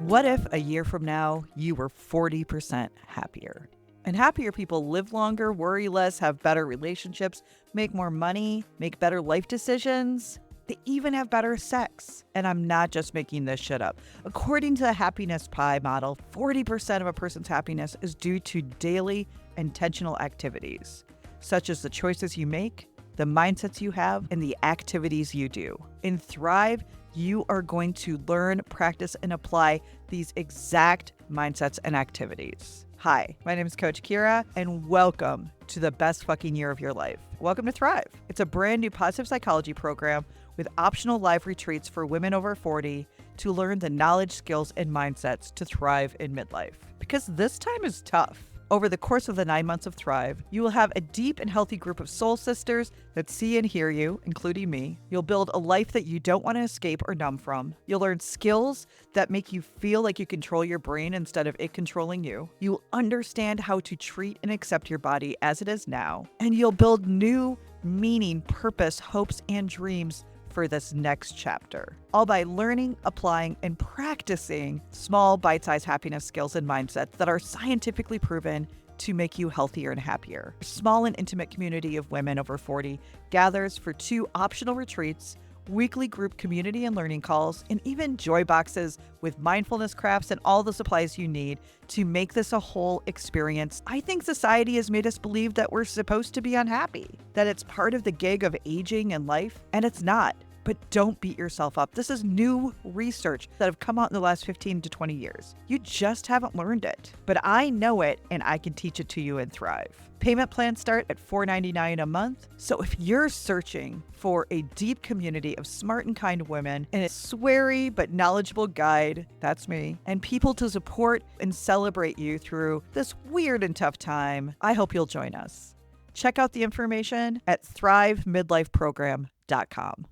What if a year from now you were 40% happier? And happier people live longer, worry less, have better relationships, make more money, make better life decisions. They even have better sex. And I'm not just making this shit up. According to the happiness pie model, 40% of a person's happiness is due to daily intentional activities, such as the choices you make, the mindsets you have, and the activities you do. In Thrive, you are going to learn, practice, and apply these exact mindsets and activities. Hi, my name is Coach Kira, and welcome to the best fucking year of your life. Welcome to Thrive. It's a brand new positive psychology program with optional live retreats for women over 40 to learn the knowledge, skills, and mindsets to thrive in midlife. Because this time is tough. Over the course of the 9 months of Thrive, you will have a deep and healthy group of soul sisters that see and hear you, including me. You'll build a life that you don't want to escape or numb from. You'll learn skills that make you feel like you control your brain instead of it controlling you. You'll understand how to treat and accept your body as it is now. And you'll build new meaning, purpose, hopes, and dreams for this next chapter, all by learning, applying, and practicing small bite-sized happiness skills and mindsets that are scientifically proven to make you healthier and happier. A small and intimate community of women over 40 gathers for 2 optional retreats, weekly group community and learning calls, and even joy boxes with mindfulness crafts and all the supplies you need to make this a whole experience. I think society has made us believe that we're supposed to be unhappy, that it's part of the gig of aging and life, and it's not. But don't beat yourself up. This is new research that have come out in the last 15 to 20 years. You just haven't learned it. But I know it, and I can teach it to you in Thrive. Payment plans start at $4.99 a month. So if you're searching for a deep community of smart and kind women and a sweary but knowledgeable guide, that's me, and people to support and celebrate you through this weird and tough time, I hope you'll join us. Check out the information at thrivemidlifeprogram.com.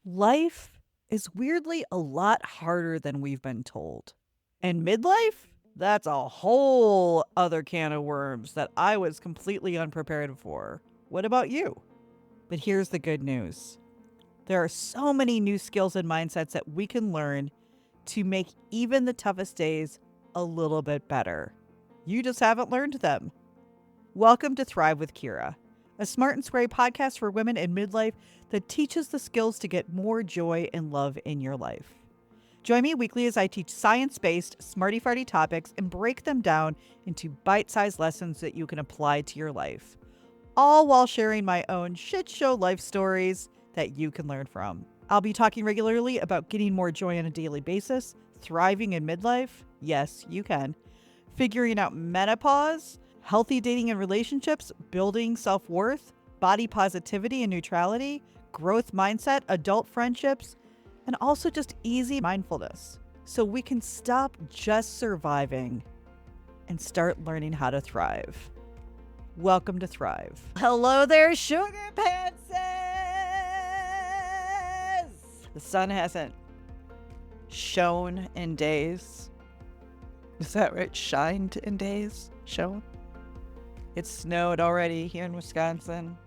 Life is weirdly a lot harder than we've been told. And midlife? That's a whole other can of worms that I was completely unprepared for. What about you? But here's the good news. There are so many new skills and mindsets that we can learn to make even the toughest days a little bit better. You just haven't learned them. Welcome to Thrive with Kira, a smart and square podcast for women in midlife that teaches the skills to get more joy and love in your life. Join me weekly as I teach science-based, smarty-farty topics and break them down into bite-sized lessons that you can apply to your life, all while sharing my own shit show life stories that you can learn from. I'll be talking regularly about getting more joy on a daily basis, thriving in midlife, yes, you can, figuring out menopause, healthy dating and relationships, building self-worth, body positivity and neutrality, growth mindset, adult friendships, and also just easy mindfulness. So we can stop just surviving and start learning how to thrive. Welcome to Thrive. Hello there, sugar pantses! The sun hasn't shone in days. Is that right? Shined in days? Shone? It snowed already here in Wisconsin.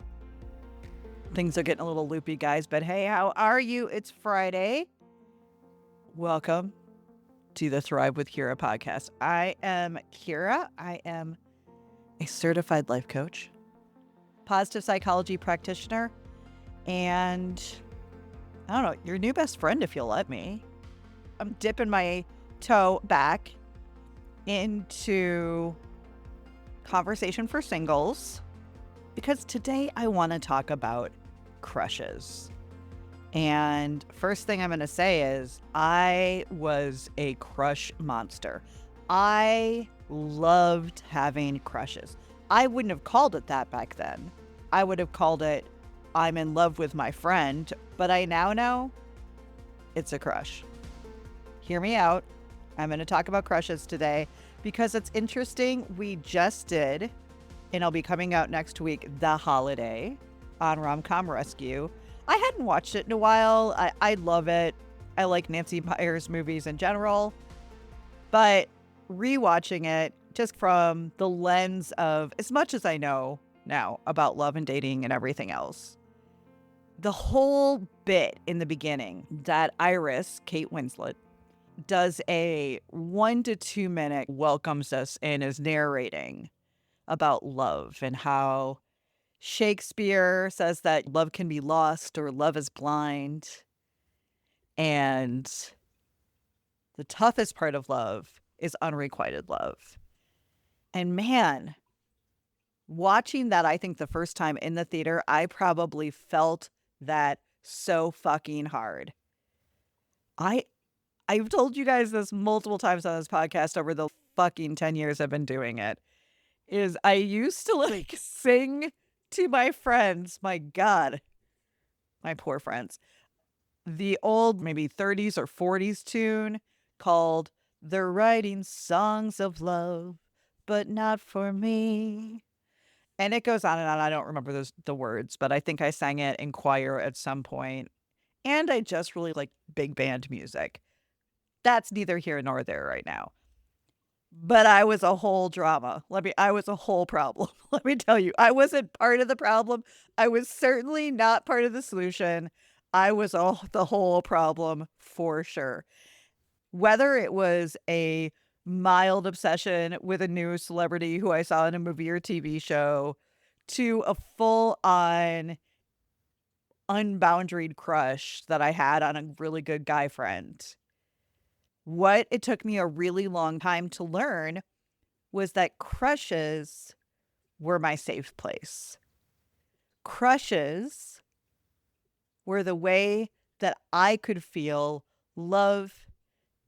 Things are getting a little loopy, guys, but hey, how are you? It's Friday. Welcome to the Thrive with Kira podcast. I am Kira. I am a certified life coach, positive psychology practitioner, and I don't know, your new best friend if you'll let me. I'm dipping my toe back into conversation for singles because today I want to talk about crushes. And first thing I'm going to say is I was a crush monster. I loved having crushes. I wouldn't have called it that back then. I would have called it I'm in love with my friend, but I now know it's a crush. Hear me out. I'm going to talk about crushes today because it's interesting. We just did, and I'll be coming out next week, The Holiday on Rom-Com Rescue. I hadn't watched it in a while. I love it. I like Nancy Meyers movies in general. But rewatching it just from the lens of as much as I know now about love and dating and everything else, The whole bit in the beginning that Iris, Kate Winslet, does a 1 to 2 minute welcomes us and is narrating about love and how Shakespeare says that love can be lost or love is blind. And the toughest part of love is unrequited love. And man, watching that, I think the first time in the theater, I probably felt that so fucking hard. I've told you guys this multiple times on this podcast over the fucking 10 years I've been doing it, is I used to like sing to my friends, my God, my poor friends, the old maybe 30s or 40s tune called They're Writing Songs of Love, but Not for Me. And it goes on and on. I don't remember the words, but I think I sang it in choir at some point. And I just really like big band music. That's neither here nor there right now. But I was a whole drama. I was a whole problem. Let me tell you, I wasn't part of the problem. I was certainly not part of the solution. I was the whole problem for sure. Whether it was a mild obsession with a new celebrity who I saw in a movie or TV show to a full-on unboundaried crush that I had on a really good guy friend. What it took me a really long time to learn was that crushes were my safe place. Crushes were the way that I could feel love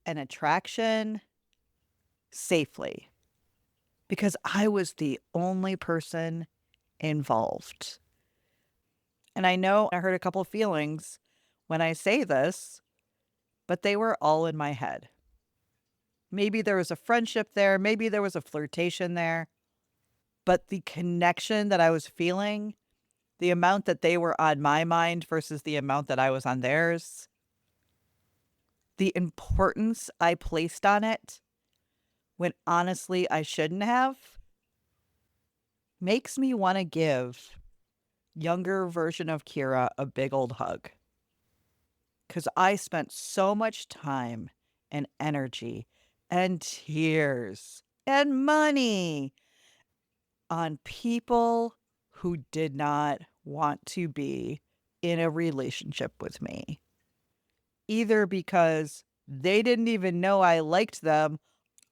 and attraction safely because I was the only person involved. And I know I hurt a couple feelings when I say this, but they were all in my head. Maybe there was a friendship there, maybe there was a flirtation there, but the connection that I was feeling, the amount that they were on my mind versus the amount that I was on theirs, the importance I placed on it when honestly I shouldn't have, makes me want to give younger version of Kira a big old hug. Because I spent so much time and energy and tears and money on people who did not want to be in a relationship with me. Either because they didn't even know I liked them,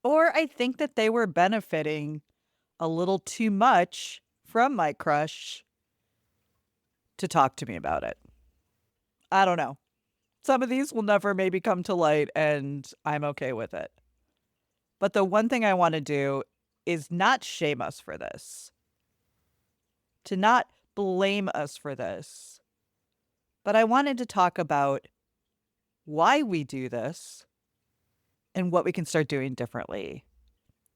or I think that they were benefiting a little too much from my crush to talk to me about it. I don't know. Some of these will never maybe come to light, and I'm okay with it. But the one thing I want to do is not shame us for this, to not blame us for this. But I wanted to talk about why we do this and what we can start doing differently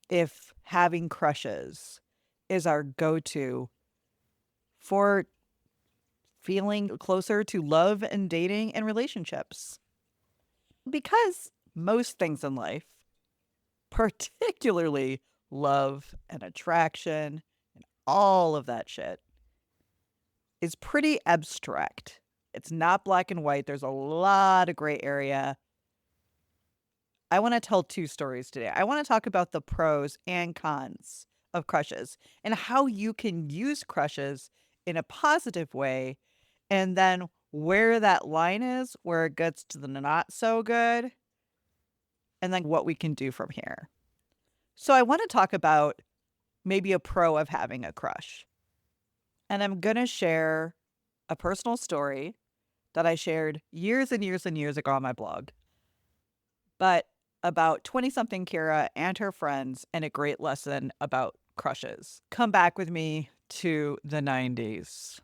if having crushes is our go-to for feeling closer to love and dating and relationships. Because most things in life, particularly love and attraction and all of that shit, is pretty abstract. It's not black and white. There's a lot of gray area. I want to tell two stories today. I want to talk about the pros and cons of crushes and how you can use crushes in a positive way, and then where that line is, where it gets to the not so good, and then what we can do from here. So I want to talk about maybe a pro of having a crush. And I'm going to share a personal story that I shared years and years and years ago on my blog, but about 20-something Kira and her friends, and a great lesson about crushes. Come back with me to the 90s.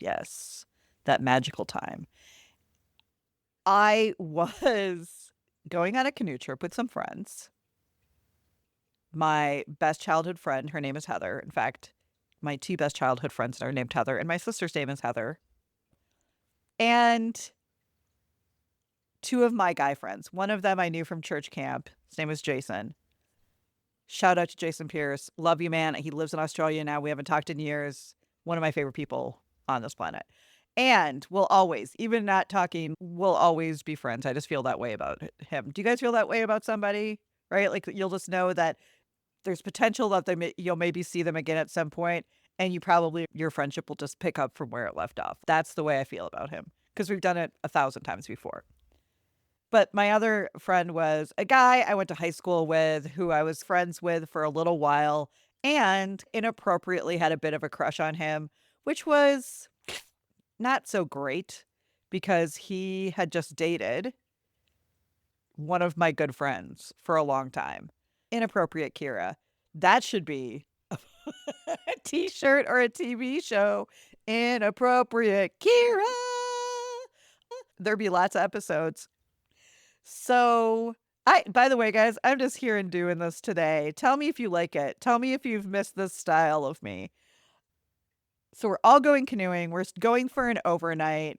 Yes, that magical time. I was going on a canoe trip with some friends. My best childhood friend, her name is Heather. In fact, my two best childhood friends are named Heather, and my sister's name is Heather. And two of my guy friends. One of them I knew from church camp. His name was Jason. Shout out to Jason Pierce. Love you, man. He lives in Australia now. We haven't talked in years. One of my favorite people on this planet. And we'll always, even not talking, we'll always be friends. I just feel that way about him. Do you guys feel that way about somebody? Right? Like you'll just know that there's potential that you'll maybe see them again at some point, and your friendship will just pick up from where it left off. That's the way I feel about him because we've done it 1,000 times before. But my other friend was a guy I went to high school with who I was friends with for a little while and inappropriately had a bit of a crush on him, which was not so great because he had just dated one of my good friends for a long time. Inappropriate Kira. That should be a t-shirt or a TV show. Inappropriate Kira. There'd be lots of episodes. So, by the way, guys, I'm just here and doing this today. Tell me if you like it. Tell me if you've missed this style of me. So we're all going canoeing. We're going for an overnight.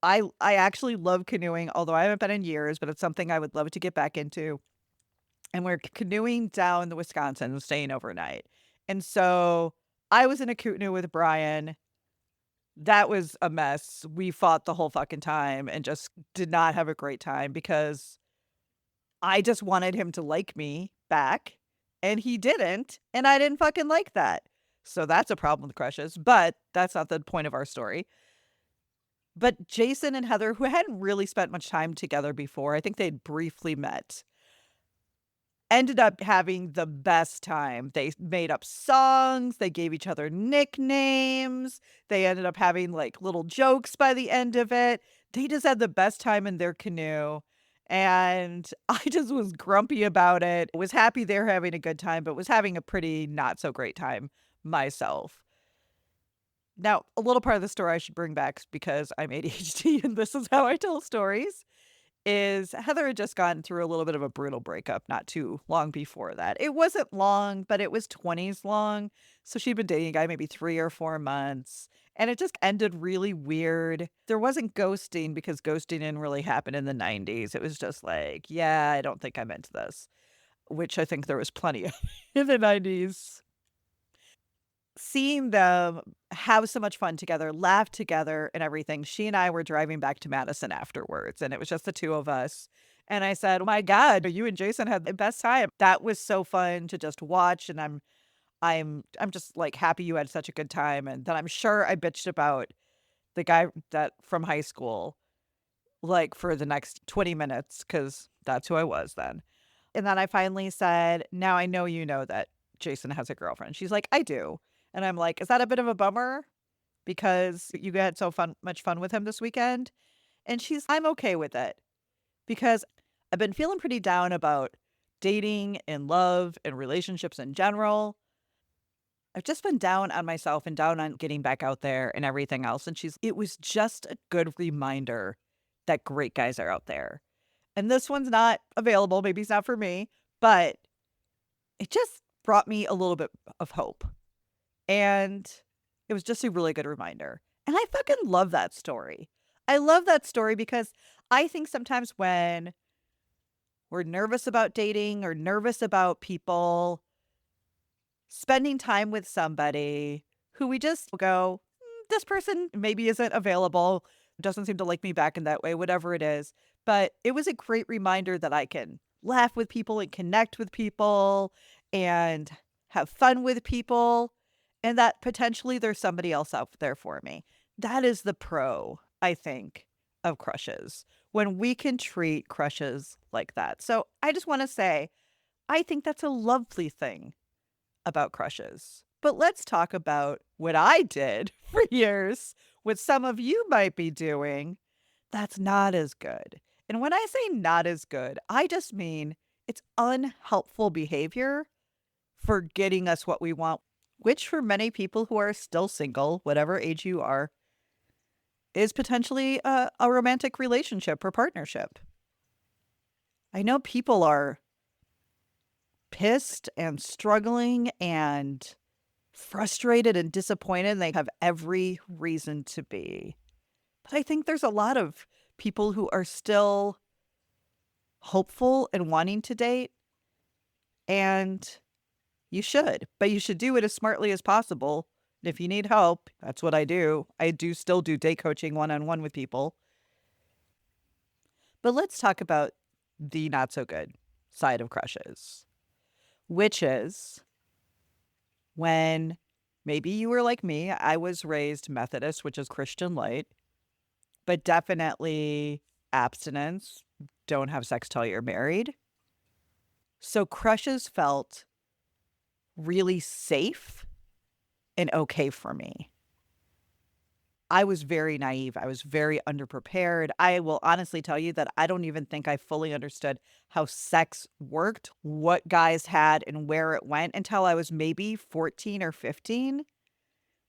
I actually love canoeing, although I haven't been in years, but it's something I would love to get back into. And we're canoeing down the Wisconsin and staying overnight. And so I was in a canoe with Brian. That was a mess. We fought the whole fucking time and just did not have a great time because I just wanted him to like me back, and he didn't, and I didn't fucking like that. So that's a problem with crushes, but that's not the point of our story. But Jason and Heather, who hadn't really spent much time together before, I think they'd briefly met, ended up having the best time. They made up songs, they gave each other nicknames, they ended up having, like, little jokes by the end of it. They just had the best time in their canoe, and I just was grumpy about it. Was happy they're having a good time, but was having a pretty not so great time myself. Now, a little part of the story I should bring back because I'm ADHD and this is how I tell stories is Heather had just gone through a little bit of a brutal breakup not too long before that. It wasn't long, but it was 20s long. So she'd been dating a guy maybe 3 or 4 months, and it just ended really weird. There wasn't ghosting because ghosting didn't really happen in the 90s. It was just like, yeah, I don't think I'm into this, which I think there was plenty of in the 90s. Seeing them have so much fun together, laugh together and everything, she and I were driving back to Madison afterwards, and it was just the 2 of us, and I said, "Oh my god, you and Jason had the best time." That was so fun to just watch, and I'm just, like, happy you had such a good time, and then I'm sure I bitched about the guy that from high school, like, for the next 20 minutes because that's who I was then. And then I finally said, "Now I know you know that Jason has a girlfriend." She's like, "I do." And I'm like, "Is that a bit of a bummer because you had so much fun with him this weekend?" And I'm okay with it because I've been feeling pretty down about dating and love and relationships in general. I've just been down on myself and down on getting back out there and everything else. And it was just a good reminder that great guys are out there. And this one's not available. Maybe it's not for me, but it just brought me a little bit of hope. And it was just a really good reminder. And I fucking love that story. I love that story because I think sometimes when we're nervous about dating or nervous about people, spending time with somebody who we just go, this person maybe isn't available, doesn't seem to like me back in that way, whatever it is. But it was a great reminder that I can laugh with people and connect with people and have fun with people, and that potentially there's somebody else out there for me. That is the pro, I think, of crushes when we can treat crushes like that. So I just want to say, I think that's a lovely thing about crushes. But let's talk about what I did for years, what some of you might be doing that's not as good. And when I say not as good, I just mean it's unhelpful behavior for getting us what we want, which for many people who are still single, whatever age you are, is potentially a romantic relationship or partnership. I know people are pissed and struggling and frustrated and disappointed. They have every reason to be. But I think there's a lot of people who are still hopeful and wanting to date, and you should, but you should do it as smartly as possible, If you need help, that's what I do. I do still do date coaching one-on-one with people. But let's talk about the not so good side of crushes, which is when maybe you were like me. I was raised Methodist, which is Christian light, but definitely abstinence. Don't have sex till you're married. So crushes felt really safe and okay for me. I was very naive. I was very underprepared. I will honestly tell you that I don't even think I fully understood how sex worked, what guys had, and where it went until I was maybe 14 or 15,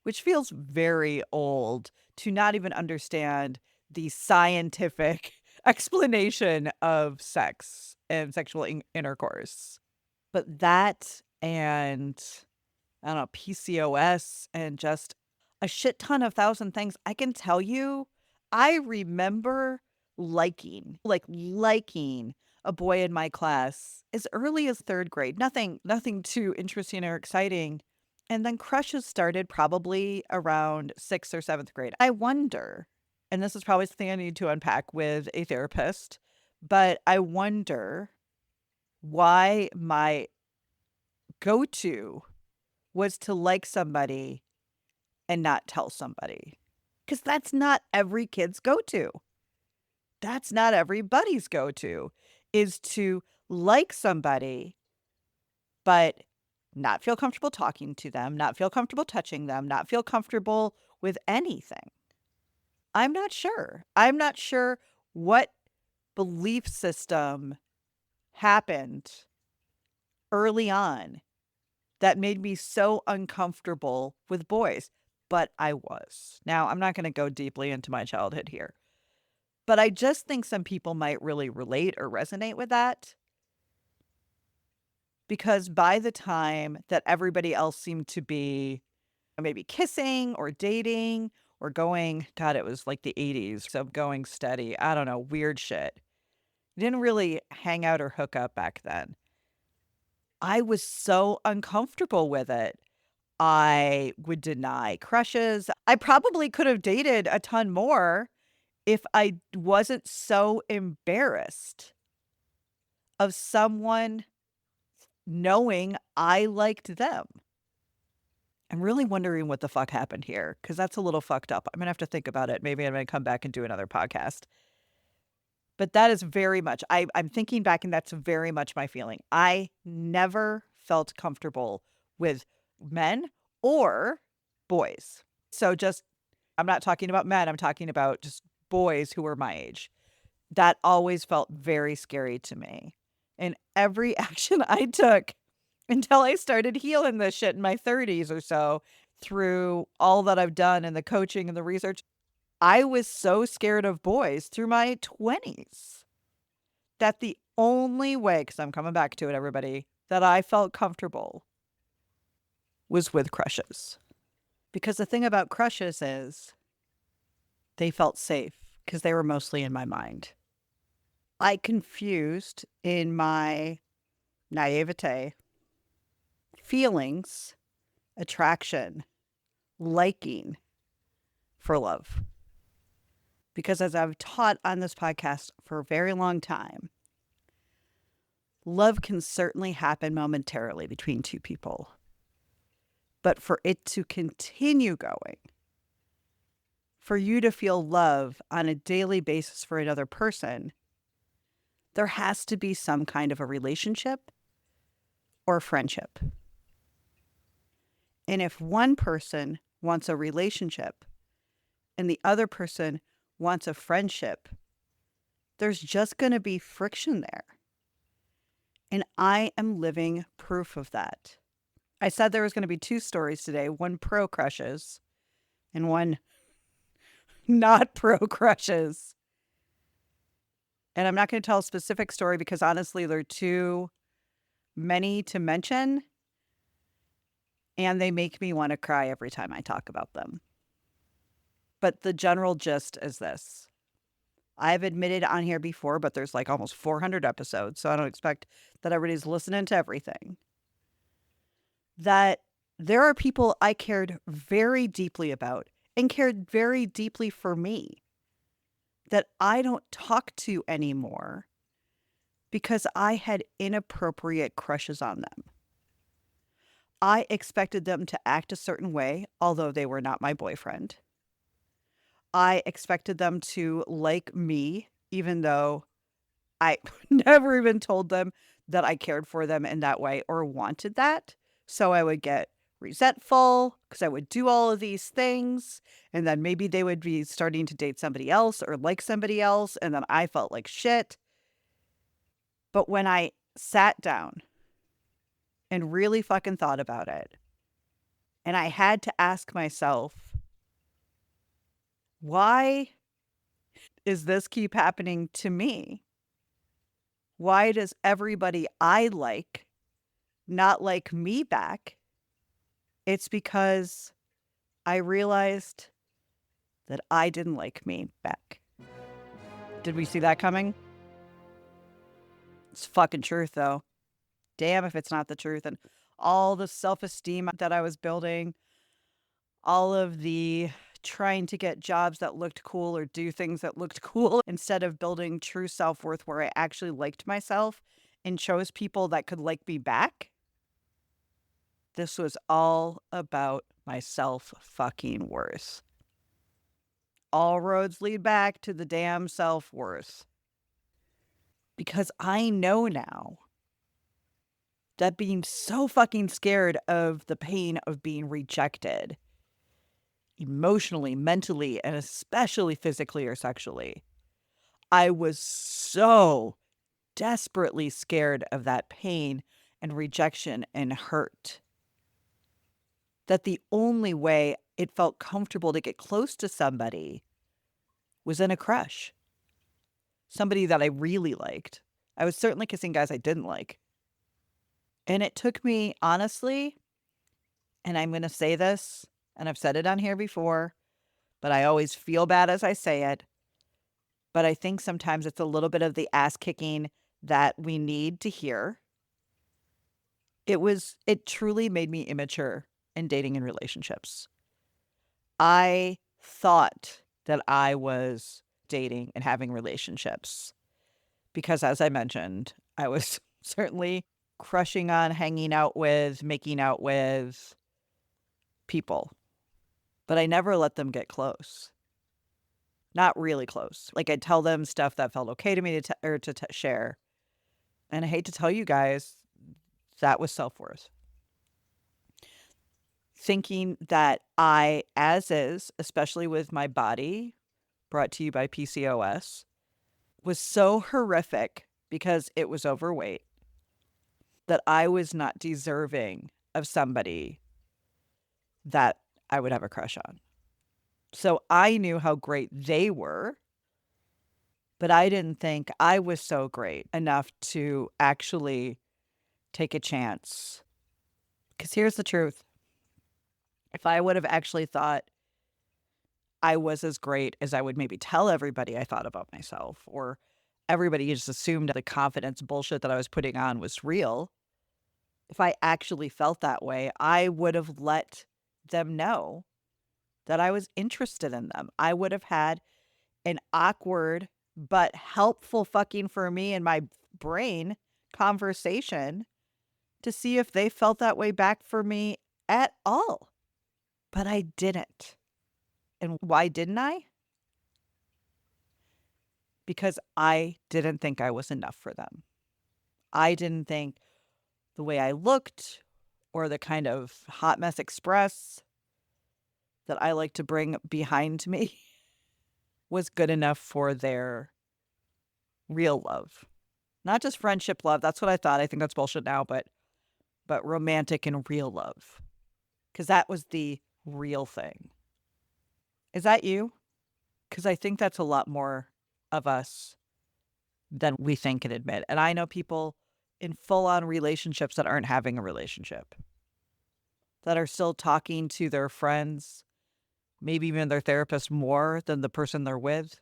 which feels very old to not even understand the scientific explanation of sex and sexual intercourse. But that and I don't know, PCOS and just a shit ton of thousand things. I can tell you, I remember liking a boy in my class as early as third grade. Nothing too interesting or exciting. And then crushes started probably around sixth or seventh grade. I wonder, and this is probably something I need to unpack with a therapist, but I wonder why my go to was to like somebody and not tell somebody. Because that's not every kid's go to. That's not everybody's go to, is to like somebody, but not feel comfortable talking to them, not feel comfortable touching them, not feel comfortable with anything. I'm not sure. I'm not sure what belief system happened early on that made me so uncomfortable with boys, but I was. Now, I'm not going to go deeply into my childhood here, but I just think some people might really relate or resonate with that because by the time that everybody else seemed to be maybe kissing or dating or going, God, it was like the 80s, so going steady. I don't know, weird shit. Didn't really hang out or hook up back then. I was so uncomfortable with it. I would deny crushes. I probably could have dated a ton more if I wasn't so embarrassed of someone knowing I liked them. I'm really wondering what the fuck happened here because that's a little fucked up. I'm going to have to think about it. Maybe I'm going to come back and do another podcast. But that is very much, I'm thinking back and that's very much my feeling. I never felt comfortable with men or boys. So just, I'm not talking about men, I'm talking about just boys who were my age. That always felt very scary to me. And every action I took until I started healing this shit in my 30s or so through all that I've done and the coaching and the research, I was so scared of boys through my 20s that the only way, because I'm coming back to it, everybody, that I felt comfortable was with crushes. Because the thing about crushes is they felt safe because they were mostly in my mind. I confused in my naivete feelings, attraction, liking for love. Because as I've taught on this podcast for a very long time, love can certainly happen momentarily between two people. But for it to continue going, for you to feel love on a daily basis for another person, there has to be some kind of a relationship or friendship. And if one person wants a relationship and the other person wants a friendship, there's just going to be friction there. And I am living proof of that. I said there was going to be two stories today, one pro crushes and one not pro crushes. And I'm not going to tell a specific story because honestly, they're too many to mention. And they make me want to cry every time I talk about them. But the general gist is this. I've admitted on here before, but there's like almost 400 episodes. So I don't expect that everybody's listening to everything. That There are people I cared very deeply about and cared very deeply for me that I don't talk to anymore because I had inappropriate crushes on them. I expected them to act a certain way, although they were not my boyfriend. I expected them to like me, even though I never even told them that I cared for them in that way or wanted that. So I would get resentful because I would do all of these things. And then maybe they would be starting to date somebody else or like somebody else. And then I felt like shit. But when I sat down and really fucking thought about it, and I had to ask myself, why is this keep happening to me? Why does everybody I like not like me back? It's because I realized that I didn't like me back. Did we see that coming? It's fucking truth, though. Damn if it's not the truth. And all the self-esteem that I was building, all of the trying to get jobs that looked cool or do things that looked cool instead of building true self-worth where I actually liked myself and chose people that could like me back. This was all about my self-fucking worth. All roads lead back to the damn self-worth. Because I know now that being so fucking scared of the pain of being rejected, emotionally, mentally, and especially physically or sexually, I was so desperately scared of that pain and rejection and hurt that the only way it felt comfortable to get close to somebody was in a crush. Somebody that I really liked. I was certainly kissing guys I didn't like. And it took me, honestly, and I'm going to say this, and I've said it on here before, but I always feel bad as I say it. But I think sometimes it's a little bit of the ass kicking that we need to hear. It truly made me immature in dating and relationships. I thought that I was dating and having relationships because, as I mentioned, I was certainly crushing on, hanging out with, making out with people, but I never let them get close. Not really close. Like, I'd tell them stuff that felt okay to me to share. And I hate to tell you guys, that was self-worth. Thinking that I, as is, especially with my body, brought to you by PCOS, was so horrific because it was overweight that I was not deserving of somebody that I would have a crush on. So I knew how great they were, but I didn't think I was so great enough to actually take a chance. Because here's the truth. If I would have actually thought I was as great as I would maybe tell everybody I thought about myself, or everybody just assumed the confidence bullshit that I was putting on was real, if I actually felt that way, I would have let them know that I was interested in them. I would have had an awkward but helpful fucking for me and my brain conversation to see if they felt that way back for me at all. But I didn't. And why didn't I? Because I didn't think I was enough for them. I didn't think the way I looked or the kind of hot mess express that I like to bring behind me was good enough for their real love. Not just friendship love. That's what I thought. I think that's bullshit now, but romantic and real love. Because that was the real thing. Is that you? Because I think that's a lot more of us than we think and admit. And I know people in full-on relationships that aren't having a relationship, that are still talking to their friends, maybe even their therapist more than the person they're with.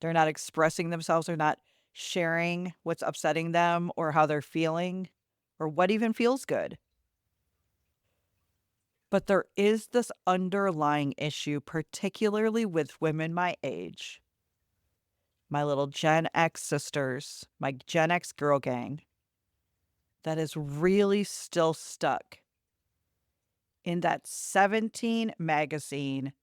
They're not expressing themselves. They're not sharing what's upsetting them or how they're feeling or what even feels good. But there is this underlying issue, particularly with women my age, my little Gen X sisters, my Gen X girl gang, that is really still stuck in that 17 magazine,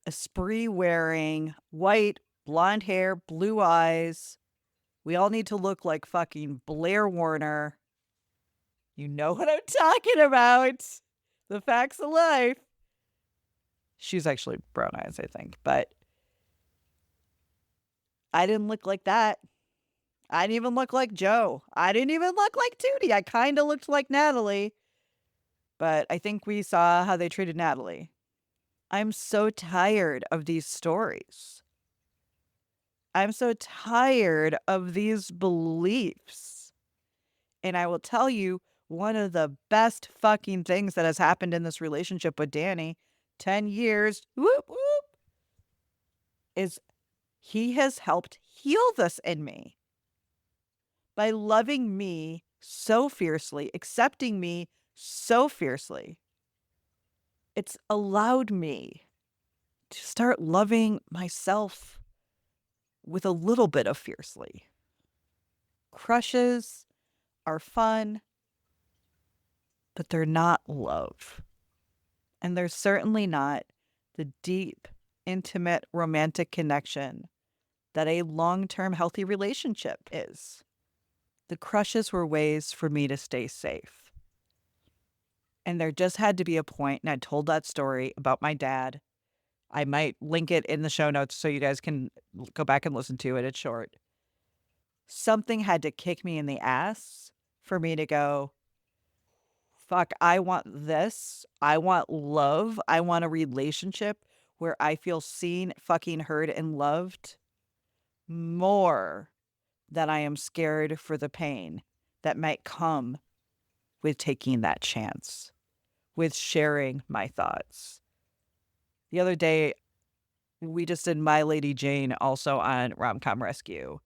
Esprit wearing, white, blonde hair, blue eyes. We all need to look like fucking Blair Warner. You know what I'm talking about. The facts of life. She's actually brown eyes, I think, but I didn't look like that. I didn't even look like Joe. I didn't even look like Tootie. I kind of looked like Natalie, but I think we saw how they treated Natalie. I'm so tired of these stories. I'm so tired of these beliefs. And I will tell you, one of the best fucking things that has happened in this relationship with Danny, 10 years, whoop, whoop, is he has helped heal this in me by loving me so fiercely, accepting me so fiercely. It's allowed me to start loving myself with a little bit of fiercely. Crushes are fun, but they're not love. And they're certainly not the deep, intimate, romantic connection that a long-term healthy relationship is. The crushes were ways for me to stay safe. And there just had to be a point, and I told that story about my dad. I might link it in the show notes so you guys can go back and listen to it. It's short. Something had to kick me in the ass for me to go, fuck, I want this. I want love. I want a relationship where I feel seen, fucking heard, and loved more than I am scared for the pain that might come with taking that chance, with sharing my thoughts. The other day, we just did My Lady Jane also on Rom-Com Rescue.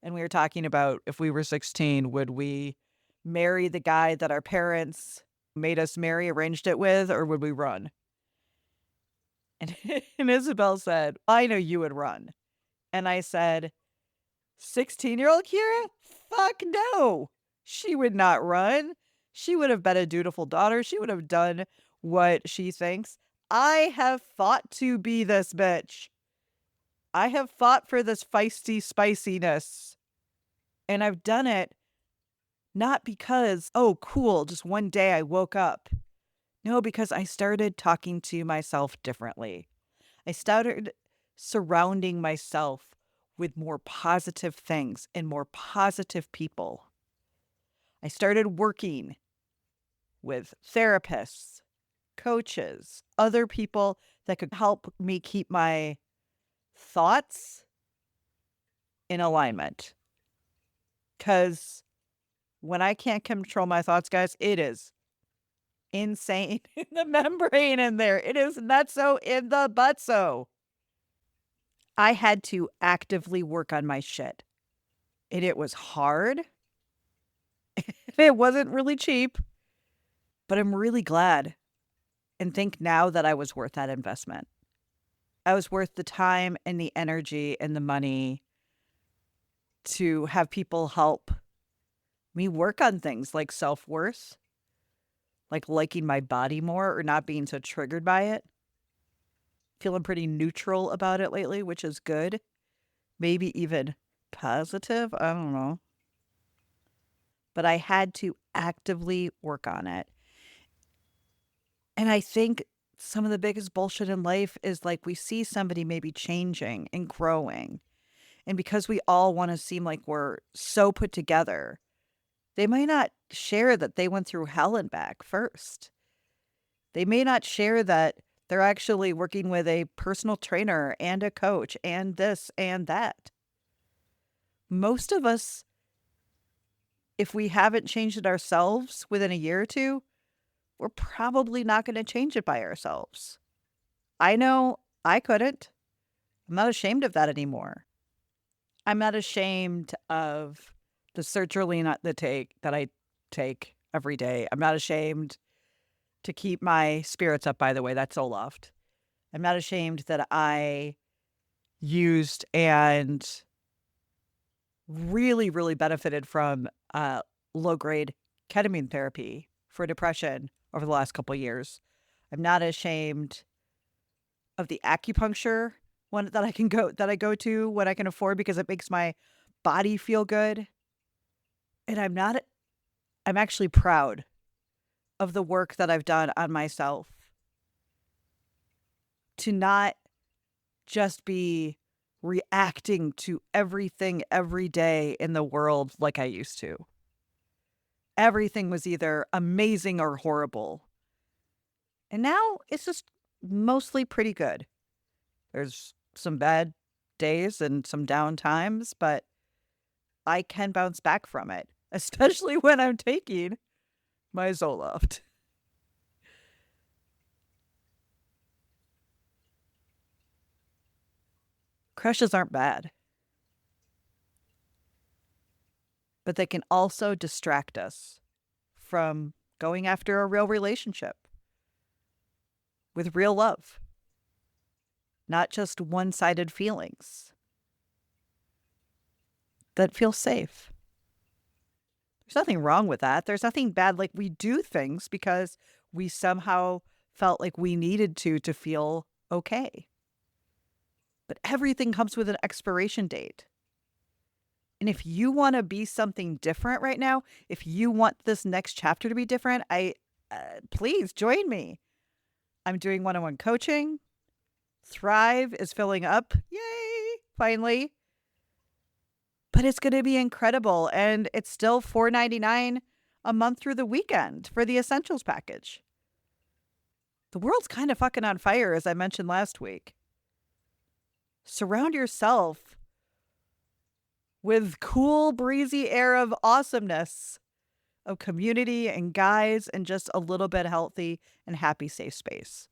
And we were talking about if we were 16, would we marry the guy that our parents made us marry, arranged it with, or would we run? And, and Isabel said, I know you would run. And I said, 16-year-old Kira? Fuck no. She would not run. She would have been a dutiful daughter. She would have done what she thinks. I have fought to be this bitch. I have fought for this feisty spiciness. And I've done it not because, oh, cool, just one day I woke up. No, because I started talking to myself differently. I started surrounding myself with more positive things and more positive people. I started working with therapists, coaches, other people that could help me keep my thoughts in alignment. Because when I can't control my thoughts, guys, it is insane in the membrane in there. It is nutso in the butso. I had to actively work on my shit. And it was hard. It wasn't really cheap. But I'm really glad and think now that I was worth that investment. I was worth the time and the energy and the money to have people help me work on things like self-worth, like liking my body more or not being so triggered by it. Feeling pretty neutral about it lately, which is good. Maybe even positive. I don't know. But I had to actively work on it. And I think some of the biggest bullshit in life is like we see somebody maybe changing and growing. And because we all want to seem like we're so put together, they might not share that they went through hell and back first. They may not share that they're actually working with a personal trainer and a coach and this and that. Most of us, if we haven't changed it ourselves within a year or two, we're probably not going to change it by ourselves. I know I couldn't. I'm not ashamed of that anymore. I'm not ashamed of the sertraline that I take every day. I'm not ashamed to keep my spirits up, by the way. That's Oloft. I'm not ashamed that I used and really, really benefited from low-grade ketamine therapy for depression over the last couple of years. I'm not ashamed of the acupuncture one that I go to when I can afford because it makes my body feel good. And I'm actually proud of the work that I've done on myself to not just be reacting to everything every day in the world like I used to. Everything was either amazing or horrible. And now it's just mostly pretty good. There's some bad days and some down times, but I can bounce back from it, especially when I'm taking my Zoloft. Crushes aren't bad, but they can also distract us from going after a real relationship with real love, not just one-sided feelings that feel safe. There's nothing wrong with that. There's nothing bad. Like, we do things because we somehow felt like we needed to feel okay. But everything comes with an expiration date. And if you want to be something different right now, if you want this next chapter to be different, please join me. I'm doing one-on-one coaching. Thrive is filling up. Yay! Finally. But it's going to be incredible. And it's still $4.99 a month through the weekend for the Essentials package. The world's kind of fucking on fire, as I mentioned last week. Surround yourself with cool, breezy air of awesomeness, of community and guys, and just a little bit healthy and happy, safe space.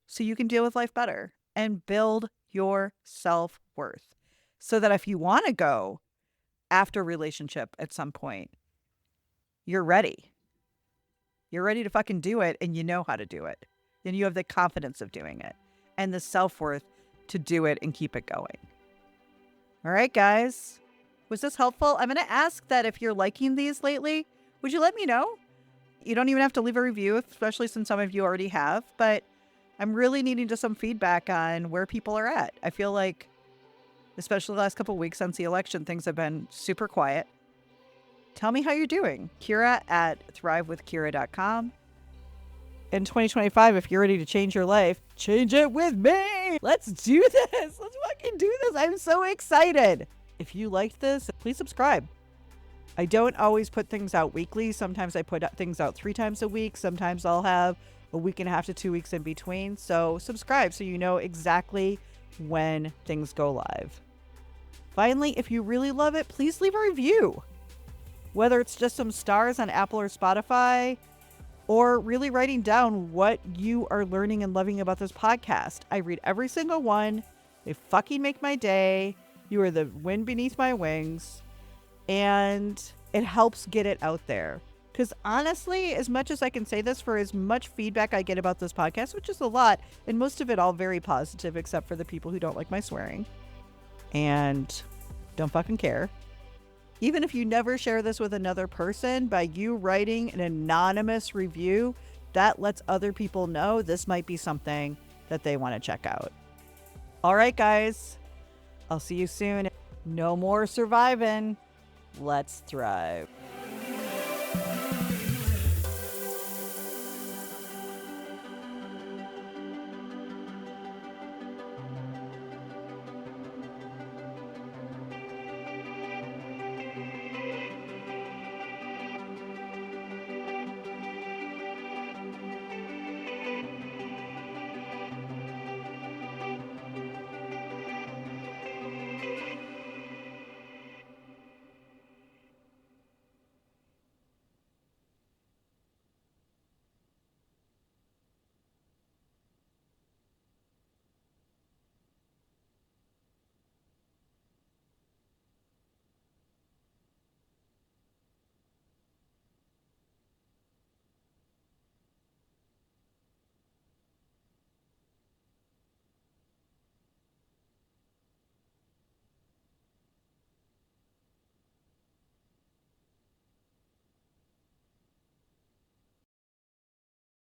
So you can deal with life better and build your self-worth. So that if you want to go after relationship at some point, you're ready. You're ready to fucking do it, and you know how to do it. And you have the confidence of doing it and the self-worth to do it and keep it going. All right, guys. Was this helpful? I'm going to ask that if you're liking these lately, would you let me know? You don't even have to leave a review, especially since some of you already have, but I'm really needing just some feedback on where people are at. I feel like, especially the last couple of weeks since the election, things have been super quiet. Tell me how you're doing. Kira at thrivewithkira.com. In 2025, if you're ready to change your life, change it with me. Let's do this. Let's fucking do this. I'm so excited. If you liked this, please subscribe. I don't always put things out weekly. Sometimes I put things out 3 times a week. Sometimes I'll have a week and a half to 2 weeks in between. So subscribe so you know exactly when things go live. Finally, if you really love it, please leave a review. Whether it's just some stars on Apple or Spotify, or really writing down what you are learning and loving about this podcast. I read every single one. They fucking make my day. You are the wind beneath my wings. And it helps get it out there. Because honestly, as much as I can say this, for as much feedback I get about this podcast, which is a lot, and most of it all very positive, except for the people who don't like my swearing and don't fucking care. Even if you never share this with another person, by you writing an anonymous review, that lets other people know this might be something that they want to check out. All right, guys. I'll see you soon. No more surviving. Let's thrive.